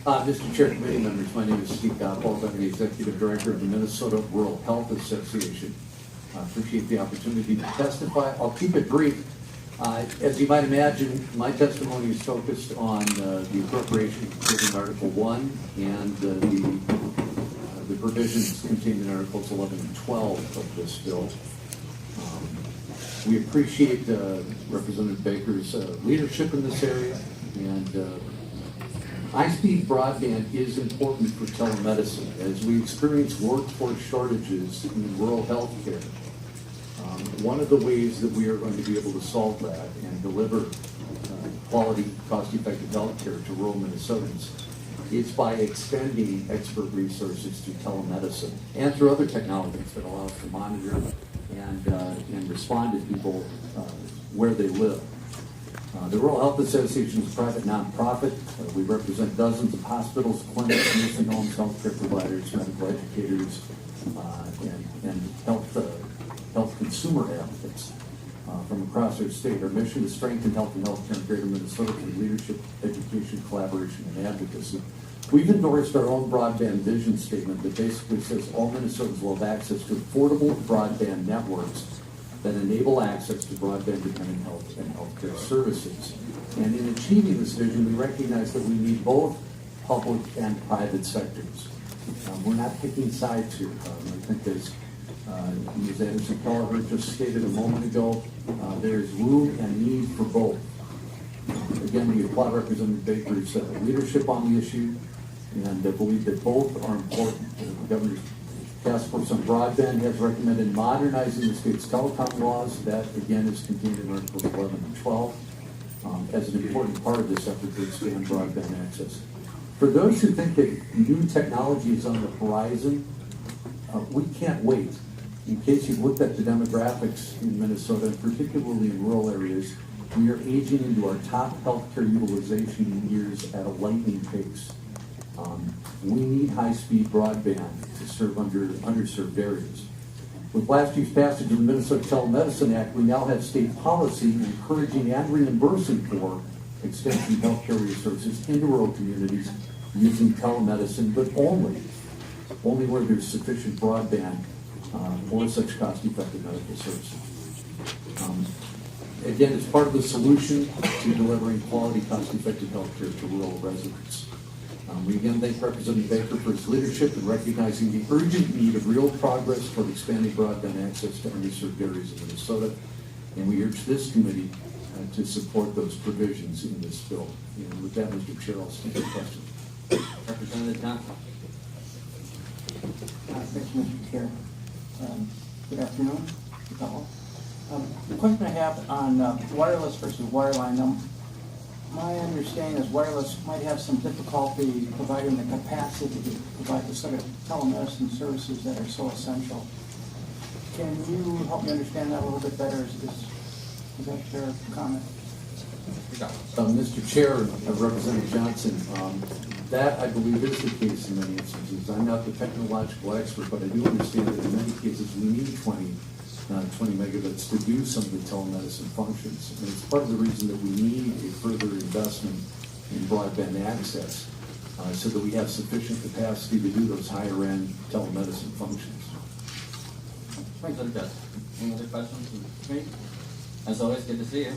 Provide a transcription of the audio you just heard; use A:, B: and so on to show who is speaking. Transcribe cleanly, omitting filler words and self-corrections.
A: Mr. Chair, committee members, my name is Steve Gopal. I'm the Executive Director of the Minnesota Rural Health Association. I appreciate the opportunity to testify. I'll keep it brief. As you might imagine, my testimony is focused on the appropriation contained in Article 1 and the provisions contained in Articles 11 and 12 of this bill. We appreciate Representative Baker's leadership in this area, and high-speed broadband is important for telemedicine as we experience workforce shortages in rural health care. One of the ways that we are going to be able to solve that and deliver quality, cost-effective health care to rural Minnesotans is by extending expert resources to telemedicine and through other technologies that allow us to monitor and respond to people where they live. The Rural Health Association is a private nonprofit. We represent dozens of hospitals, clinics, nursing homes, healthcare providers, medical educators, and health consumer advocates from across our state. Our mission is to strengthen health and healthcare in greater Minnesota through leadership, education, collaboration, and advocacy. We've endorsed our own broadband vision statement that basically says all Minnesotans will have access to affordable broadband networks that enable access to broadband-dependent health and healthcare services. And in achieving this vision, we recognize that we need both public and private sectors. We're not picking sides here. I think as Ms. Anderson-Kelleher just stated a moment ago, there's room and need for both. Again, we applaud Representative Baker's leadership on the issue and believe that both are important. The Governor's Task Force on Broadband has recommended modernizing the state's telecom laws. That, again, is contained in Articles 11 and 12 as an important part of this effort to expand broadband access. For those who think that new technology is on the horizon, we can't wait. In case you've looked at the demographics in Minnesota, particularly in rural areas, we are aging into our top healthcare utilization years at a lightning pace. We need high-speed broadband to serve underserved areas. With last year's passage of the Minnesota Telemedicine Act, we now have state policy encouraging and reimbursing for extension of healthcare resources into rural communities using telemedicine, but only where there's sufficient broadband for such cost-effective medical services. Again, it's part of the solution to delivering quality, cost-effective health care to rural residents. We again thank Representative Baker for his leadership in recognizing the urgent need of real progress toward expanding broadband access to underserved areas of Minnesota, and we urge this committee to support those provisions in this bill. And with that, Mr. Chair, I'll stand for questions.
B: Representative Johnson.
C: Thank you, Mr. Chair. Good afternoon, Mr. Powell. The question I have on wireless versus wireline. My understanding is wireless might have some difficulty providing the capacity to provide the sort of telemedicine services that are so essential. Can you help me understand that a little bit better? Is that a fair comment?
A: Mr. Chair, Representative Johnson, that I believe is the case in many instances. I'm not the technological expert, but I do understand that in many cases we need 20 megabits to do some of the telemedicine functions. And it's part of the reason that we need a further investment in broadband access so that we have sufficient capacity to do those higher end telemedicine functions.
B: Thanks, Any other questions from me? As always, good to see you.